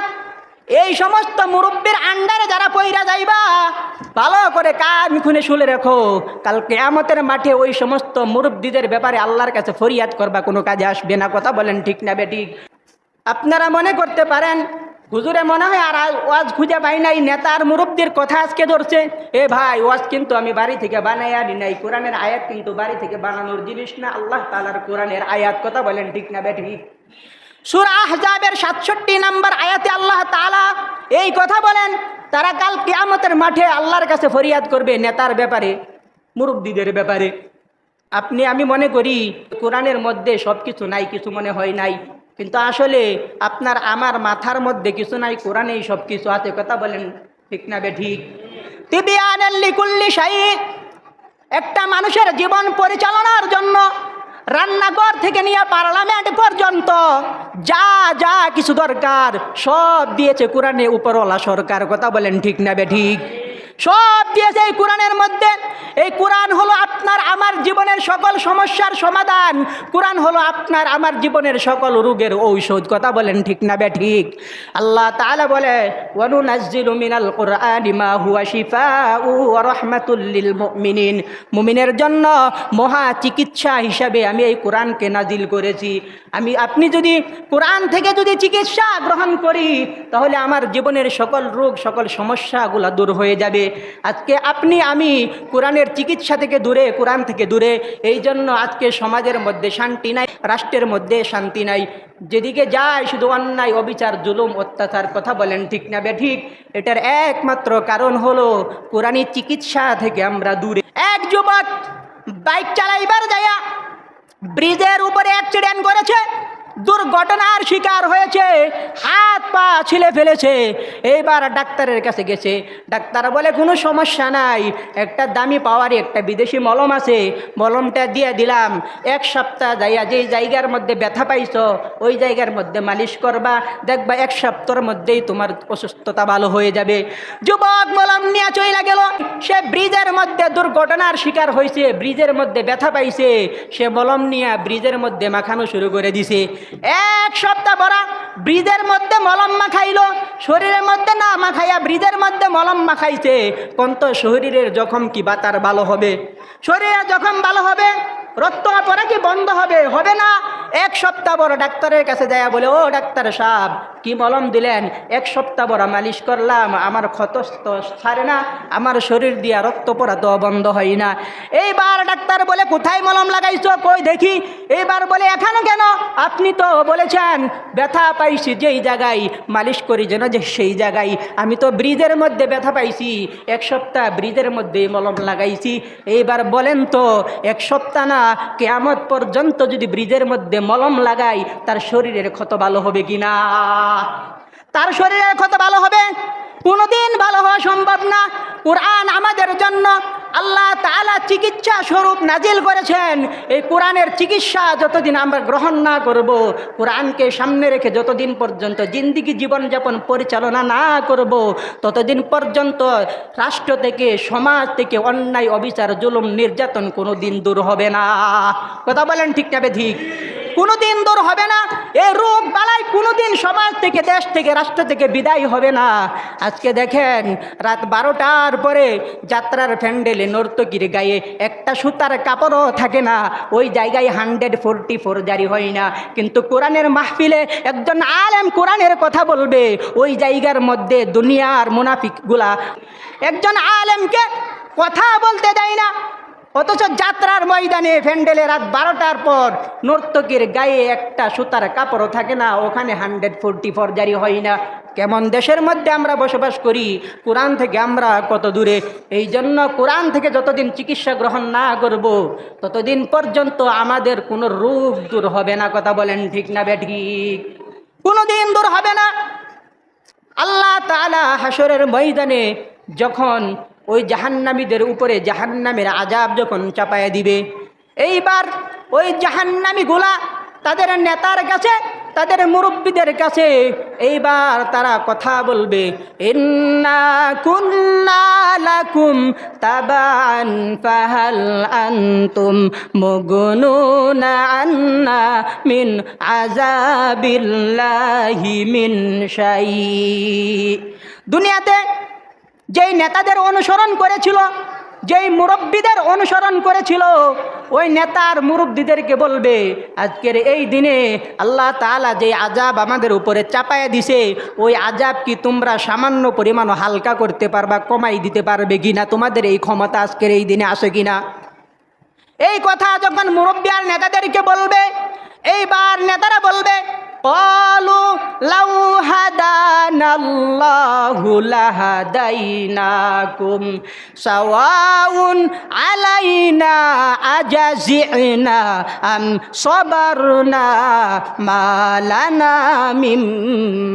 এই সমস্ত মুরব্বীর আন্ডারে যারা পইরা যাইবা, ভালো করে কান খুনে শুনে রাখো, কাল কিয়ামতের মাঠে ওই সমস্ত মুরব্বীদের ব্যাপারে আল্লাহর কাছে ফরিয়াদ করবা, কোনো কাজে আসবে না, কথা বলেন ঠিক না বেঠিক? আপনারা মনে করতে পারেন হুজুরে মনে হয় আর ওয়াজ খুঁজে পাই নাই, নেতার মুরব্বীর কথা আজকে ধরছে। এ ভাই, ওয়াজ কিন্তু আমি বাড়ি থেকে বানাই আনি নাই, কোরআনের আয়াত কিন্তু বাড়ি থেকে বানানোর জিনিস না, আল্লাহ তাআলার কোরআনের আয়াত, কথা বলেন ঠিক না বেঠিক? সূরা আহজাবের 67 নম্বর আয়াতে আল্লাহ তাআলা এই কথা বলেন, তারা কাল কিয়ামতের মাঠে আল্লাহর কাছে ফরিয়াদ করবে নেতার ব্যাপারে, মুরব্বীদের ব্যাপারে। আপনি আমি মনে করি কোরআনের মধ্যে সব কিছু নাই, কিছু মনে হয় নাই, কিন্তু আসলে আপনার আমার মাথার মধ্যে কিছু নাই, কোরআনেই সব কিছু আছে, কথা বলেন ঠিক না বেঠিক? তিবিয়ানাল লিকুল্লি শাই, একটা মানুষের জীবন পরিচালনার জন্য রান্নাঘর থেকে নিয়ে পার্লামেন্ট পর্যন্ত যা যা কিছু দরকার সব দিয়েছে কোরআনে উপরওয়ালা সরকার, কথা বলেন ঠিক না বেঠিক? সব দিয়েছে এই কোরআনের মধ্যে। এই কোরআন হলো আপনার আমার জীবনের সকল সমস্যার সমাধান, কোরআন হলো আপনার আমার জীবনের সকল রোগের ঔষধ, কথা বলেন ঠিক না বেঠিক? আল্লাহ তাআলা বলে ওয়ানুনাজ্জিলু মিনাল কুরআনি মা হুয়া শিফাউ ওয়া রাহমাতুল লিল মুমিনিন, মুমিনের জন্য মহা চিকিৎসা হিসাবে আমি এই কোরআনকে নাজিল করেছি। আপনি যদি কোরআন থেকে যদি চিকিৎসা গ্রহণ করি তাহলে আমার জীবনের সকল রোগ সকল সমস্যাগুলো দূর হয়ে যাবে। আজকে আপনি আমি কোরআনের চিকিৎসা থেকে দূরে, কোরআন থেকে দূরে, এই জন্য আজকে সমাজের মধ্যে শান্তি নাই, রাষ্ট্রের মধ্যে শান্তি নাই, যেদিকে যায় শুধু অন্যায় অবিচার জুলুম অত্যাচার, কথা বলেন ঠিক না বেঠিক? এটার একমাত্র কারণ হলো কোরআনী চিকিৎসা থেকে আমরা দূরে। এক যুবক বাইক চালাইবার যায়া ব্রিজের উপরে অ্যাক্সিডেন্ট করেছে, দুর্ঘটনার শিকার হয়েছে, হাত পা ছিলে ফেলেছে। এইবার ডাক্তারের কাছে গেছে, ডাক্তার বলে কোনো সমস্যা নাই, একটা দামি পাওয়ারই একটা বিদেশি মলম আছে, মলমটা দিয়ে দিলাম, 1 সপ্তাহ যাইয়া যেই জায়গার মধ্যে ব্যথা পাইছো ওই জায়গার মধ্যে মালিশ করবা, দেখবা 1 সপ্তাহের মধ্যেই তোমার অসুস্থতা ভালো হয়ে যাবে। যুবক মলম নিয়ে চলে গেল, সে ব্রিজের মধ্যে দুর্ঘটনার শিকার হয়েছে, ব্রিজের মধ্যে ব্যথা পাইছে, সে মলম নিয়ে ব্রিজের মধ্যে মাখানো শুরু করে দিছে। 1 সপ্তাহ পরা ব্রিজের মধ্যে মলম মাখাইলো, শরীরের মধ্যে না মাখাইয়া ব্রিজের মধ্যে মলম মাখাইছে। কোন তো শরীরের জখম কি বাতার ভালো হবে? শরীরের জখম ভালো হবে, রক্ত পড়া কি বন্ধ হবে? হবে না। 1 সপ্তাহ পর ডাক্তারের কাছে যায়, বলে ও ডাক্তার সাহেব, কি মলম দিলেন? 1 সপ্তাহ পর মালিশ করলাম, আমার ক্ষত তো ছাড়ে না, আমার শরীর দিয়া রক্ত পড়া তো বন্ধ হয় না। এইবার ডাক্তার বলে কোথায় মলম লাগাইছো, কই দেখি। এইবার বলে এখানে কেন? আপনি তো বলেছেন ব্যথা পাইছি যেই জায়গায় মালিশ করি যেন যে সেই জায়গায়, আমি তো ব্রিজের মধ্যে ব্যথা পাইছি, 1 সপ্তাহ ব্রিজের মধ্যে মলম লাগাইছি। এইবার বলেন তো 1 সপ্তাহ না কিয়ামত পর্যন্ত যদি ব্রিজের মধ্যে মলম লাগাই তার শরীরের ক্ষত ভালো হবে কিনা? তার শরীরের ক্ষত ভালো হবে? কোনোদিন ভালো হওয়া সম্ভব না। কোরআন আমাদের জন্য আল্লাহ তাআলা চিকিৎসা স্বরূপ নাজিল করেছেন। এই কোরআনের চিকিৎসা যতদিন আমরা গ্রহণ না করব, কোরআনকে সামনে রেখে যতদিন পর্যন্ত জিন্দিগি জীবনযাপন পরিচালনা না করব, ততদিন পর্যন্ত রাষ্ট্র থেকে সমাজ থেকে অন্যায় অবিচার জুলুম নির্যাতন কোনোদিন দূর হবে না। কথা বলেন ঠিক না ঠিক? কোনোদিন দূর হবে না। এই রোগ বালাই কোনোদিন সমাজ থেকে, দেশ থেকে, রাষ্ট্র থেকে বিদায় হবে না। আজকে দেখেন রাত 12টার পরে যাত্রার প্যান্ডেলে নর্তকীর গায়ে একটা সুতার কাপড়ও থাকে না, ওই জায়গায় 144 জারি হয় না। কিন্তু কোরআনের মাহফিলে একজন আলেম কোরআনের কথা বলবে, ওই জায়গার মধ্যে দুনিয়ার মুনাফিকগুলা একজন আলেমকে কথা বলতে দেয় না। অথচ যাত্রার ময়দানে প্যান্ডেলে রাত 12টার পর নর্তকীর গায়ে একটা সুতার কাপড়ও থাকে না, ওখানে 144 জারি হয় না। কেমন দেশের মধ্যে আমরা বসবাস করি? কোরআন থেকে আমরা কত দূরে। এই জন্য কোরআন থেকে যতদিন চিকিৎসা গ্রহণ না করব, ততদিন পর্যন্ত আমাদের কোনো রোগ দূর হবে না। কথা বলেন ঠিক না বেঠিক? কোনোদিন দূর হবে না। আল্লাহ তাআলা হাসরের ময়দানে যখন ওই জাহান্নামীদের উপরে জাহান্নামের আযাব যখন চাপায়া দিবে, এইবার ওই জাহান্নামীগুলা তাদের নেতার কাছে, তাদের মুরব্বীদের কাছে এইবার তারা কথা বলবে, ইন্না কুন্না লাকুম তাবান ফাহাল আনতুম মুগনুনা আন্না মিন আযাবিল্লাহি মিন শাই। দুনিয়াতে যেই নেতাদের অনুসরণ করেছিল, যেই মুরব্বীদের অনুসরণ করেছিল, ওই নেতার মুরব্বীদেরকে বলবে, আজকের এই দিনে আল্লাহ তাআলা যে আযাব আমাদের উপরে চাপায়া দিছে, ওই আযাব কি তোমরা সামান্য পরিমাণ হালকা করতে পারবা, কমাই দিতে পারবে কিনা? তোমাদের এই ক্ষমতা আজকের এই দিনে আসে কিনা? এই কথা যখন মুরব্বী আর নেতাদেরকে বলবে, এইবার নেতারা বলবে, ক্বালু লাউ হাদানাল্লাহু লাহাদাইনাকুম সাওয়াউন আলাইনা আজাজিনা আম সাবারনা মা লানা মিন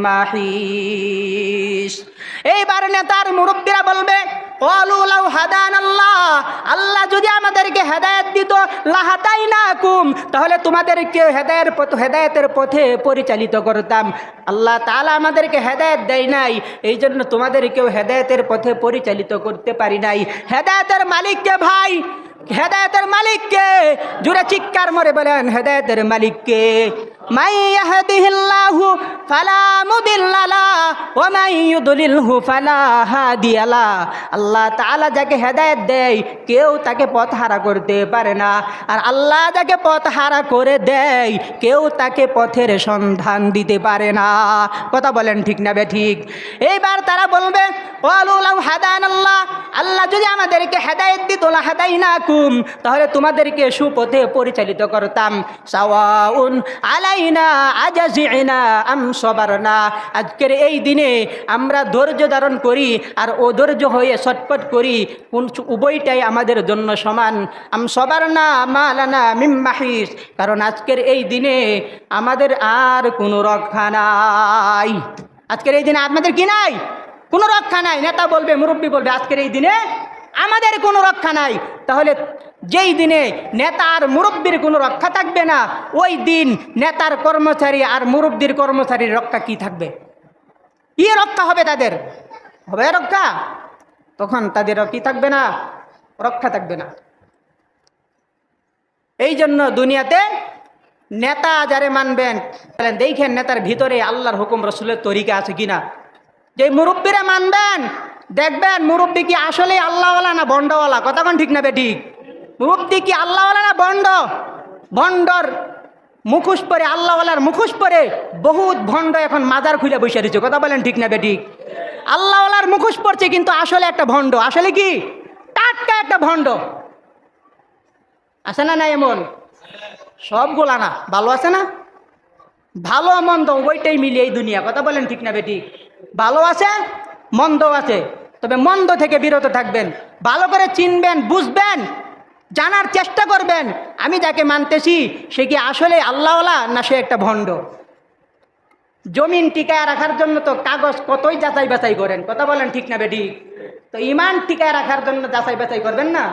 মাহিস। এইবার নেতার মুরব্বীরা বলবে, ক্বালু লাউ হাদানাল্লাহ, আল্লাহ যদি আমাদেরকে হেদায়েত দিত, লাহাদাইনাকুম, তাহলে তোমাদেরকে হেদায়েতের পথে পরিচালিত করতাম। আল্লাহ তাআলা আমাদেরকে হেদায়েত দেয় নাই, এই জন্য তোমাদেরকেও হেদায়েতের পথে পরিচালিত করতে পারি নাই। হেদায়েতের মালিককে ভাই, হেদায়েতের মালিককে? জোরে চিৎকার মরে বলেন, হেদায়েতের মালিককে? মান ইয়াহদিহিল্লাহু ফালা মুদিল্লা লাহু ওয়া মান ইউদ্লিলহু ফালা হাদিয়া লাহু। আল্লাহ তাআলা যাকে হেদায়েত দেয় কেউ তাকে পথহারা করতে পারে না, আর আল্লাহ যাকে পথহারা করে দেয় কেউ তাকে পথের সন্ধান দিতে পারে না। কথা বলেন ঠিক না বেঠিক? এইবার তারা বলবে, ক্বালু লাউ হাদানাল্লাহ, আল্লাহ যদি আমাদেরকে হেদায়েত দিত, লাহাদাইনাকুম, তাহলে তোমাদেরকে সুপথে পরিচালিত করতাম। সাওয়াউন আলাই আলাইনা আজাজিনা আম সবারনা। আজকের এই দিনে আমরা ধৈর্য ধারণ করি আর অধৈর্য হয়ে ছটফট করি, কোন উভয়টাই আমাদের জন্য সমান। আম সবারনা মা লানা মিম মাহিস, কারণ আজকের এই দিনে আমাদের আর কোনো রক্ষা নাই। আজকের এই দিনে আমাদের কি নাই? কোনো রক্ষা নাই। নেতা বলবে, মুরব্বী বলবে, আজকের এই দিনে আমাদের কোনো রক্ষা নাই। তাহলে যেই দিনে নেতা আর মুরব্বীর কোনো রক্ষা থাকবে না, ওই দিন নেতার কর্মচারী আর মুরব্বীর কর্মচারীর রক্ষা কি থাকবে? কি রক্ষা হবে তাদের? হবে রক্ষা? তখন তাদের কি থাকবে না? রক্ষা থাকবে না। এই জন্য দুনিয়াতে নেতা যারে মানবেন, দেখেন নেতার ভিতরে আল্লাহর হুকুম রসুলের তরিকা আছে কিনা। যে মুরব্বীরা মানবেন, দেখবেন মুরব্বী কি আসলে আল্লাহওয়ালা না ভণ্ডওয়ালা। কথা কোন ঠিক না বেঠিক? মুরব্বী কি আল্লাহওয়ালা না ভণ্ড? ভণ্ডর মুখোশ পরে, আল্লাহওয়ালার মুখোশ পরে বহুত ভণ্ড এখন মাজার খুলে বসে দিচ্ছে। কথা বলেন ঠিক না বেঠিক? আল্লাহওয়ালার মুখোশ পড়ছে কিন্তু আসলে একটা ভণ্ড। আসলে কি টাটকা একটা ভণ্ড আছে না? না এমন সবগুলা না, ভালো আছে না? ভালো মন্দ ওইটাই মিলিয়ে এই দুনিয়া। কথা বলেন ঠিক না বেঠিক? ভালো আছে, মন্দ আছে, তবে মন্দ থেকে বিরত থাকবেন। ভালো করে চিনবেন, বুঝবেন, জানার চেষ্টা করবেন আমি যাকে মানতেছি সে কি আসলে আল্লাহওয়ালা না সে একটা ভণ্ড। জমিন টিকায় রাখার জন্য তো কাগজ কতই যাচাই বাছাই করেন। কথা বলেন ঠিক না বেঠিক? তো ইমান টিকায় রাখার জন্য যাচাই বাছাই করবেন না?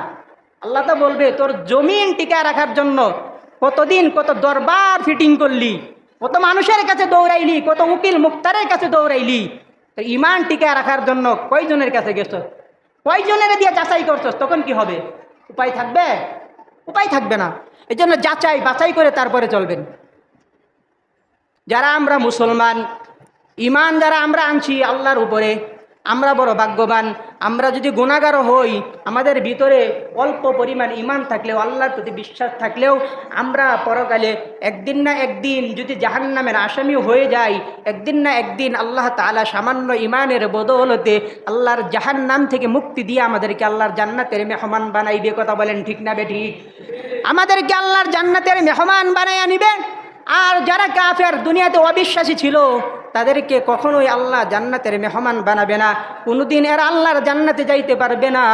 আল্লাহ তো বলবে তোর জমিন টিকায় রাখার জন্য কতদিন কত দরবার ফিটিং করলি, কত মানুষের কাছে দৌড়াইলি, কত উকিল মুক্তারের কাছে দৌড়াইলি। তো ইমান টিকায় রাখার জন্য কয়জনের কাছে গেছ, কয়জনের দিয়ে যাচাই করছস, তখন কি হবে? উপায় থাকবে? উপায় থাকবে না। এই জন্য যাচাই বাছাই করে তারপরে চলবেন। যারা আমরা মুসলমান, ইমান যারা আমরা আনছি আল্লাহর উপরে, আমরা বড় ভাগ্যবান। আমরা যদি গুনাহগার হই, আমাদের ভিতরে অল্প পরিমাণ ইমান থাকলেও, আল্লাহর প্রতি বিশ্বাস থাকলেও, আমরা পরকালে একদিন না একদিন যদি জাহান্নামের আসামি হয়ে যাই, একদিন না একদিন আল্লাহ তাআলা সামান্য ইমানের বদৌলতে আল্লাহর জাহান্নাম থেকে মুক্তি দিয়ে আমাদেরকে আল্লাহর জান্নাতের মেহমান বানাইবে। কথা বলেন ঠিক না বেঠিক? আমাদেরকে আল্লাহর জান্নাতের মেহমান বানাইয়া নিবে। আর যারা কাফের, দুনিয়াতে অবিশ্বাসী ছিল, তাদেরকে কখনোই আল্লাহ জান্নাতের মেহমান বানাবে না। কোনোদিন এরা আল্লাহর জান্নাতে যাইতে পারবে না।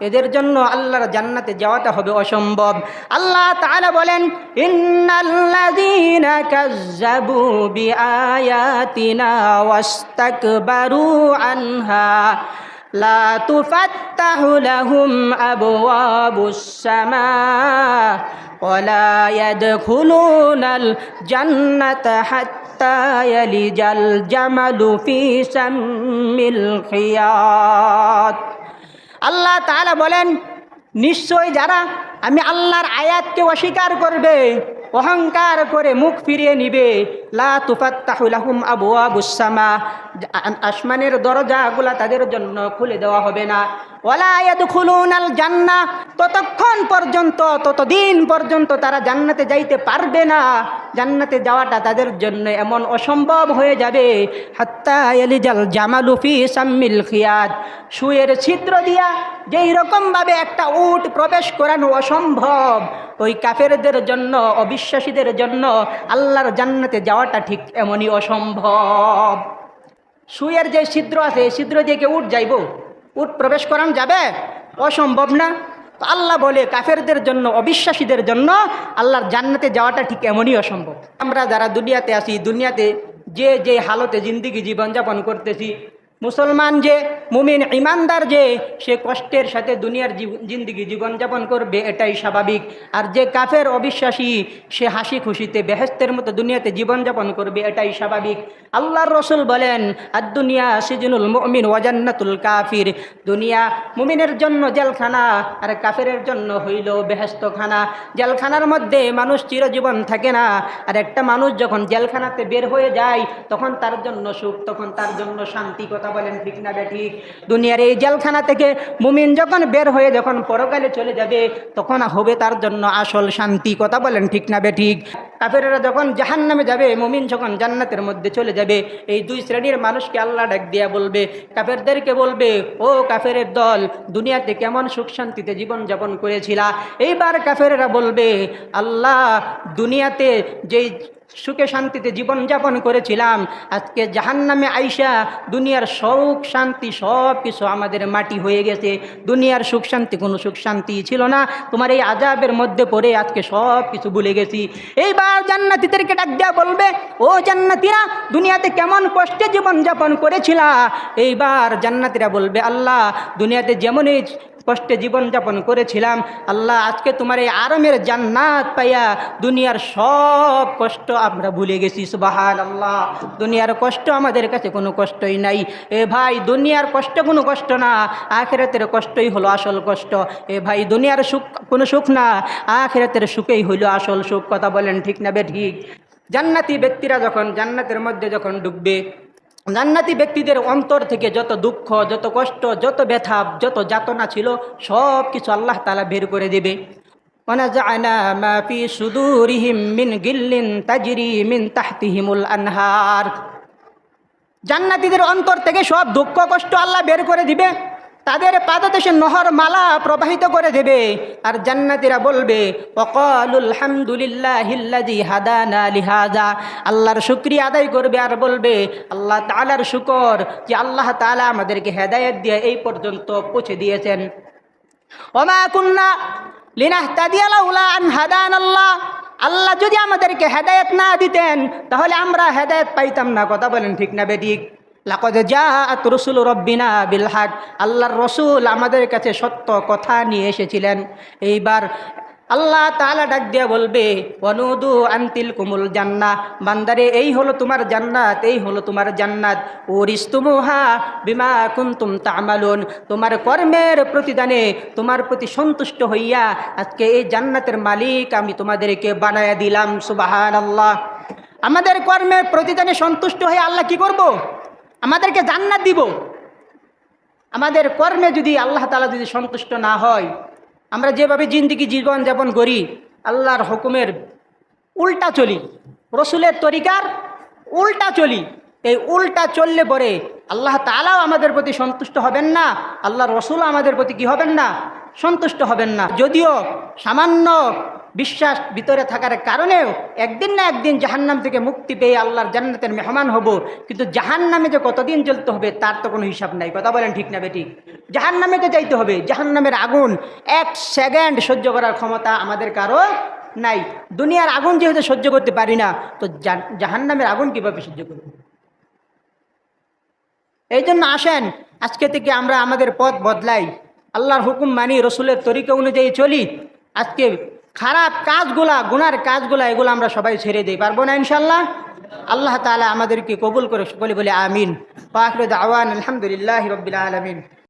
এদের জন্য আল্লাহর জান্নাতে যাওয়াটা হবে অসম্ভব। আল্লাহ তাআলা বলেন, ইন্নাল্লাযীনা কাযযাবু বিআয়াতিনা ওয়াস্তাকবারু আনহা লা তুফাত্তাহু লাহুম আবওয়াবুস সামা ওয়ালা ইয়াদখুলুনাল জান্নাতা হাত্তা ইয়ালিজাল জামালু ফি সাম্মিল খিয়াত। আল্লাহ তাআলা বলেন, নিশ্চয় যারা আমি আল্লাহর আয়াতকে অস্বীকার করবে, অহংকার করে মুখ ফিরিয়ে নিবে, লা তুফাত্তাহু লাহুম আবওয়াবুস সামা, আসমানের দরজাগুলা তাদের জন্য খুলে দেওয়া হবে না। ওয়ালা ইয়াদখুলুনাল জান্নাহ, ততক্ষণ পর্যন্ত, ততদিন পর্যন্ত তারা জান্নাতে যাইতে পারবে না। জান্নাতে যাওয়াটা তাদের জন্য এমন অসম্ভব হয়ে যাবে, হাত্তা ইয়ালিজাল জামালু ফি সাম্মিল খিয়াত, সুয়ের ছিদ্র দিয়া যেই রকমভাবে একটা উট প্রবেশ করানো অসম্ভব, ওই কাফেরদের জন্য, অবিশ্বাসীদের জন্য আল্লাহর জান্নাতে যাওয়াটা ঠিক এমনই অসম্ভব। সুয়ের যে ছিদ্র আছে, এই ছিদ্র দিয়ে কি উট যাইব? উট প্রবেশ করানো যাবে? অসম্ভব না। তো আল্লাহ বলে কাফেরদের জন্য, অবিশ্বাসীদের জন্য আল্লাহর জান্নাতে যাওয়াটা ঠিক এমনই অসম্ভব। আমরা যারা দুনিয়াতে আছি, দুনিয়াতে যে যে হালতে জিন্দিগি জীবনযাপন করতেছি, মুসলমান যে, মুমিন ইমানদার যে, সে কষ্টের সাথে দুনিয়ার জিন্দিগি জীবনযাপন করবে, এটাই স্বাভাবিক। আর যে কাফের অবিশ্বাসী, সে হাসি খুশিতে বেহেশতের মতো দুনিয়াতে জীবনযাপন করবে, এটাই স্বাভাবিক। আল্লাহর রসুল বলেন, আদ দুনিয়া সিজনুল মুমিন ওয়া জান্নাতুল কাফির, দুনিয়া মুমিনের জন্য জেলখানা আর কাফেরের জন্য হইল বেহেশতখানা। জেলখানার মধ্যে মানুষ চিরজীবন থাকে না, আর একটা মানুষ যখন জেলখানাতে বের হয়ে যায় তখন তার জন্য সুখ, তখন তার জন্য শান্তি। কথা বলেন ঠিক না বেঠিক? দুনিয়ার এই জেলখানা থেকে মুমিন যখন বের হয়ে যখন পরকালে চলে যাবে, তখন হবে তার জন্য আসল শান্তি। কথা বলেন ঠিক না বেঠিক? কাফেরেরা যখন জাহান্নামে যাবে, মুমিন যখন জান্নাতের মধ্যে চলে যাবে, এই দুই শ্রেণীর মানুষকে আল্লাহ ডাক দিয়া বলবে, কাফেরদেরকে বলবে, ও কাফেরের দল, দুনিয়াতে কেমন সুখ শান্তিতে জীবনযাপন করেছিলা? এইবার কাফেরেরা বলবে, আল্লাহ, দুনিয়াতে যেই সুখে শান্তিতে জীবনযাপন করেছিলাম, আজকে জাহান্নামে আইসা দুনিয়ার সুখ শান্তি সব কিছু আমাদের মাটি হয়ে গেছে। দুনিয়ার সুখ শান্তি কোনো সুখ শান্তি ছিল না, তোমার এই আযাবের মধ্যে পড়ে আজকে সব কিছু ভুলে গেছি। এইবার জান্নাতীদেরকে ডাক দেয়া বলবে, ও জান্নাতীরা, দুনিয়াতে কেমন কষ্টে জীবনযাপন করেছিলা? এইবার জান্নাতীরা বলবে, আল্লাহ, দুনিয়াতে যেমনই কষ্টে জীবনযাপন করেছিলাম, আল্লাহ, আজকে তোমার এই আরামের জান্নাত পাইয়া দুনিয়ার সব কষ্ট আমরা ভুলে গেছি। সুবহানাল্লাহ। দুনিয়ার কষ্ট আমাদের কাছে কোনো কষ্টই নাই। এ ভাই, দুনিয়ার কষ্ট কোনো কষ্ট না, আখিরাতের কষ্টই হলো আসল কষ্ট। এ ভাই, দুনিয়ার সুখ কোনো সুখ না, আখিরাতের সুখেই হইলো আসল সুখ। কথা বলেন ঠিক না বেঠিক? জান্নাতি ব্যক্তিরা যখন জান্নাতের মধ্যে যখন ঢুকবে, জান্নাতি ব্যক্তিদের অন্তর থেকে যত দুঃখ, যত কষ্ট, যত ব্যথা, যত যাতনা ছিল, সব কিছু আল্লাহ তাআলা বের করে দেবে। ওয়ানাযা'না মা ফি সুদুরিহিম মিন গিল্লিন তাজরি মিন তাহতিহিমুল আনহার। জান্নাতীদের অন্তর থেকে সব দুঃখ কষ্ট আল্লাহ বের করে দিবে, তাদের পাদদেশে নহর মালা প্রবাহিত করে দেবে। আর জান্নাতীরা বলবে, ওয়াকালুল হামদুলিল্লাহিল্লাযী হাদানা লিহাযা। আল্লাহর শুকরিয়া আদায় করবে আর বলবে, আল্লাহ তাআলার শুকর যে আল্লাহ তাআলা আমাদেরকে হেদায়েত দিয়ে এই পর্যন্ত পৌঁছে দিয়েছেন। ওমা কুন্না লিনাহতাদিয়া লাউলা আন হাদানাল্লাহ। আল্লাহ যদি আমাদেরকে হেদায়েত না দিতেন, তাহলে আমরা হেদায়েত পাইতাম না। কথা বলেন ঠিক না বেঠিক? লাকাদ জাআত রুসুলু রাব্বিনা বিল হক। আল্লাহর রসুল আমাদের কাছে সত্য কথা নিয়ে এসেছিলেন। এইবার আল্লাহ তাআলা ডাক দিয়ে বলবে, ওয়ানুদু আনতিল কুমুল জান্নাহ। বান্দারে, এই হলো তোমার জান্নাত, এই হলো তোমার জান্নাত। উরিস্তুমুহা বিমা কুনতুম তা'মালুন। তোমার কর্মের প্রতিদানে তোমার প্রতি সন্তুষ্ট হইয়া আজকে এই জান্নাতের মালিক আমি তোমাদেরকে বানায়া দিলাম। সুবহানাল্লাহ। আমাদের কর্মের প্রতিদানে সন্তুষ্ট হয়ে আল্লাহ কি করব? আমাদেরকে জান্নাত দিব। আমাদের কর্মে যদি আল্লাহ তাআলা যদি সন্তুষ্ট না হয়, আমরা যেভাবে জিন্দেগি জীবন যাপন করি, আল্লাহর হুকুমের উল্টা চলি, রসুলের তরিকার উল্টা চলি, এই উল্টা চললে পরে আল্লাহ তাআলাও আমাদের প্রতি সন্তুষ্ট হবেন না, আল্লাহর রসুলও আমাদের প্রতি কি হবেন না? সন্তুষ্ট হবেন না। যদিও সামান্য বিশ্বাস ভিতরে থাকার কারণেও একদিন না একদিন জাহান্নাম থেকে মুক্তি পেয়ে আল্লাহর জান্নাতের মেহমান হব, কিন্তু জাহান্নামে যে কতদিন জ্বলতে হবে তার তো কোনো হিসাব নাই। কথা বলেন ঠিক না বেঠিক? জাহান্নামে তো যাইতে হবে। জাহান্নামের আগুন 1 সেকেন্ড সহ্য করার ক্ষমতা আমাদের কারো নাই। দুনিয়ার আগুন যেহেতু সহ্য করতে পারি না, তো জাহান্নামের আগুন কীভাবে সহ্য করব? এই জন্য আসেন, আজকে থেকে আমরা আমাদের পথ বদলাই, আল্লাহর হুকুম মানি, রসুলের তরিকা অনুযায়ী চলি। আজকে খারাপ কাজগুলা, গুনার কাজগুলা, এগুলো আমরা সবাই ছেড়ে দিই। পারবো না ইনশাল্লাহ? আল্লাহ তাআলা আমাদেরকে কবুল করে সকলে বলে আমিন। ওয়া আখিরু দাওয়ানা আলহামদুলিল্লাহি রাব্বিল আলামিন।